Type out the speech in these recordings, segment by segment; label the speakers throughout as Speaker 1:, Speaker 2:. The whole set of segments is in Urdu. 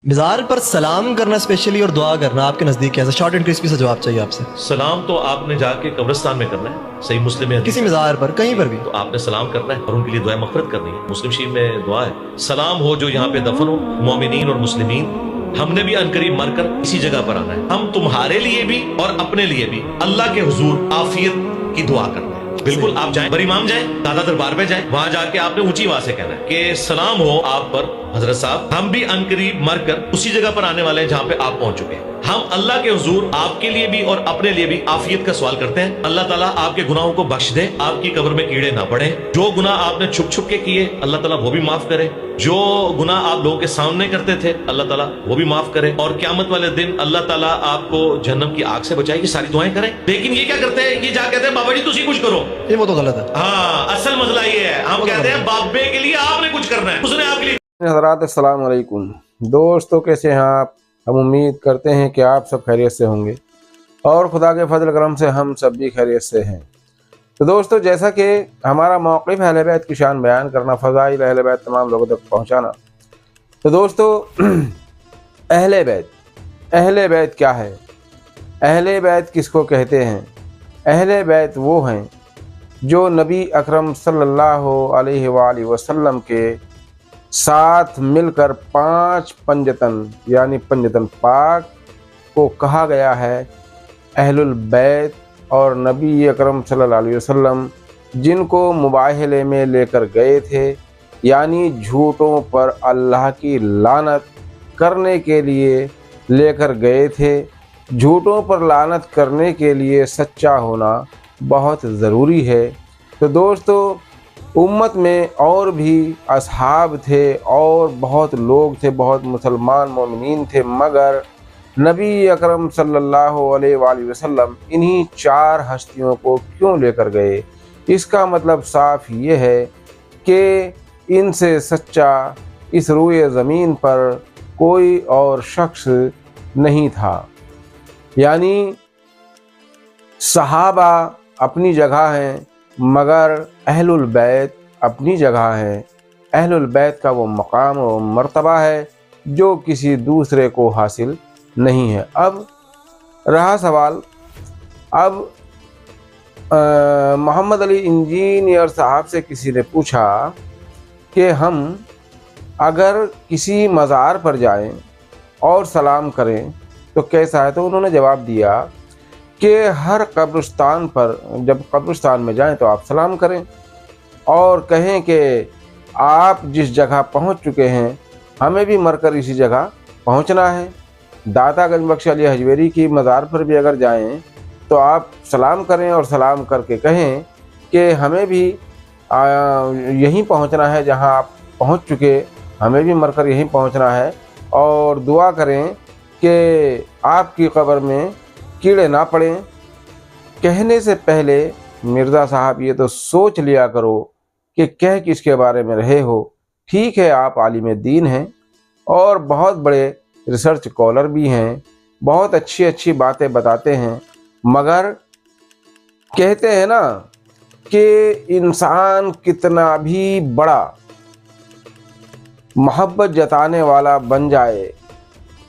Speaker 1: مزار پر سلام کرنا اسپیشلی اور دعا کرنا آپ کے نزدیک کیسا؟ شارٹ اینڈ کرسپی سے جواب چاہیے آپ سے۔
Speaker 2: سلام تو آپ نے جا کے قبرستان میں کرنا ہے، صحیح مسلم میں
Speaker 1: کسی مزار پر کہیں پر بھی
Speaker 2: تو آپ نے سلام کرنا ہے اور ان کے لیے دعائے مغفرت کرنی ہے۔ مسلم شریف میں دعا ہے، سلام ہو جو یہاں پہ دفن ہو مومنین اور مسلمین، ہم نے بھی عنقریب مر کر اسی جگہ پر آنا ہے، ہم تمہارے لیے بھی اور اپنے لیے بھی اللہ کے حضور عافیت کی دعا کرتے ہیں۔ بالکل آپ جائیں، بر امام جائیں، دادا دربار پہ جائیں، وہاں جا کے آپ نے اونچی آواز سے کہنا ہے کہ سلام ہو آپ پر حضرت صاحب، ہم بھی عنقریب مر کر اسی جگہ پر آنے والے ہیں جہاں پہ آپ پہنچ چکے ہیں۔ ہم اللہ کے حضور آپ کے لیے بھی اور اپنے لیے بھی عافیت کا سوال کرتے ہیں، اللہ تعالیٰ آپ کے گناہوں کو بخش دے، آپ کی قبر میں کیڑے نہ پڑیں، جو گناہ آپ نے چھپ چھپ کے کیے اللہ تعالیٰ وہ بھی معاف کرے، جو گناہ آپ لوگوں کے سامنے کرتے تھے اللہ تعالیٰ وہ بھی معاف کرے، اور قیامت والے دن اللہ تعالیٰ آپ کو جہنم کی آگ سے بچائے۔ یہ ساری دعائیں کریں، لیکن یہ کیا کرتے ہیں، یہ جا کہتے ہیں بابا جی تسی کچھ کرو۔
Speaker 1: یہ وہ تو غلط ہے۔
Speaker 2: ہاں اصل مسئلہ یہ ہے، ہم کہتے ہیں بابے کے لیے آپ نے کچھ کرنا ہے، اس نے آپ کے لیے۔
Speaker 3: حضرات السلام علیکم دوستو، کیسے ہیں آپ؟ ہم امید کرتے ہیں کہ آپ سب خیریت سے ہوں گے اور خدا کے فضل کرم سے ہم سب بھی خیریت سے ہیں۔ تو دوستو، جیسا کہ ہمارا موقف ہے اہل بیت کی شان بیان کرنا، فضائل اہل بیت تمام لوگوں تک پہنچانا، تو دوستو اہل بیت کیا ہے؟ اہل بیت کس کو کہتے ہیں؟ اہل بیت وہ ہیں جو نبی اکرم صلی اللہ علیہ وآلہ وسلم کے ساتھ مل کر 5 پنجتن یعنی پنجتن پاک کو کہا گیا ہے اہل البیت، اور نبی اکرم صلی اللہ علیہ وسلم جن کو مباہلے میں لے کر گئے تھے، یعنی جھوٹوں پر اللہ کی لعنت کرنے کے لیے لے کر گئے تھے۔ جھوٹوں پر لعنت کرنے کے لیے سچا ہونا بہت ضروری ہے۔ تو دوستو، امت میں اور بھی اصحاب تھے اور بہت لوگ تھے، بہت مسلمان مومنین تھے، مگر نبی اکرم صلی اللہ علیہ وآلہ وسلم انہی 4 ہستیوں کو کیوں لے کر گئے؟ اس کا مطلب صاف یہ ہے کہ ان سے سچا اس روئے زمین پر کوئی اور شخص نہیں تھا۔ یعنی صحابہ اپنی جگہ ہیں مگر اہل البیت اپنی جگہ ہے۔ اہل البیت کا وہ مقام و مرتبہ ہے جو کسی دوسرے کو حاصل نہیں ہے۔ اب رہا سوال، اب محمد علی انجینئر صاحب سے کسی نے پوچھا کہ ہم اگر کسی مزار پر جائیں اور سلام کریں تو کیسا ہے؟ تو انہوں نے جواب دیا کہ ہر قبرستان پر جب قبرستان میں جائیں تو آپ سلام کریں اور کہیں کہ آپ جس جگہ پہنچ چکے ہیں ہمیں بھی مر کر اسی جگہ پہنچنا ہے۔ داتا گنج بخش علی حجویری کی مزار پر بھی اگر جائیں تو آپ سلام کریں اور سلام کر کے کہیں کہ ہمیں بھی یہیں پہنچنا ہے جہاں آپ پہنچ چکے، ہمیں بھی مر کر یہیں پہنچنا ہے، اور دعا کریں کہ آپ کی قبر میں کیڑے نہ پڑیں۔ کہنے سے پہلے مرزا صاحب یہ تو سوچ لیا کرو کہ کہہ کس کے بارے میں رہے ہو۔ ٹھیک ہے، آپ عالم دین ہیں اور بہت بڑے ریسرچ اسکالر بھی ہیں، بہت اچھی اچھی باتیں بتاتے ہیں، مگر کہتے ہیں نا کہ انسان کتنا بھی بڑا محبت جتانے والا بن جائے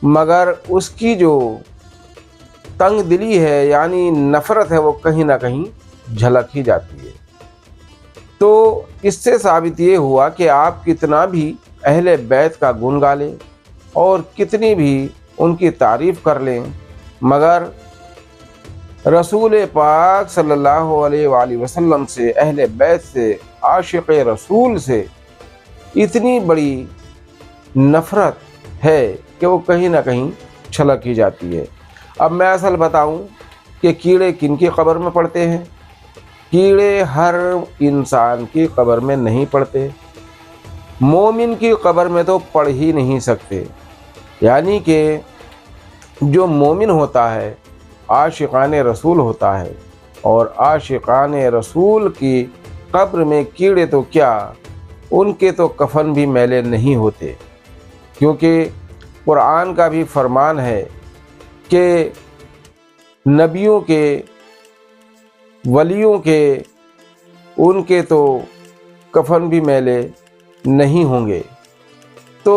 Speaker 3: مگر اس کی جو تنگ دلی ہے یعنی نفرت ہے وہ کہیں نہ کہیں جھلک ہی جاتی ہے۔ تو اس سے ثابت یہ ہوا کہ آپ کتنا بھی اہل بیت کا گن گا لیں اور کتنی بھی ان کی تعریف کر لیں، مگر رسول پاک صلی اللہ علیہ وآلہ وسلم سے، اہل بیت سے، عاشق رسول سے اتنی بڑی نفرت ہے کہ وہ کہیں نہ کہیں چھلک ہی جاتی ہے۔ اب میں اصل بتاؤں کہ کیڑے کن کی قبر میں پڑتے ہیں؟ کیڑے ہر انسان کی قبر میں نہیں پڑتے، مومن کی قبر میں تو پڑ ہی نہیں سکتے۔ یعنی کہ جو مومن ہوتا ہے عاشقان رسول ہوتا ہے، اور عاشقان رسول کی قبر میں کیڑے تو کیا، ان کے تو کفن بھی میلے نہیں ہوتے، کیونکہ قرآن کا بھی فرمان ہے کہ نبیوں کے، ولیوں کے، ان کے تو کفن بھی میلے نہیں ہوں گے۔ تو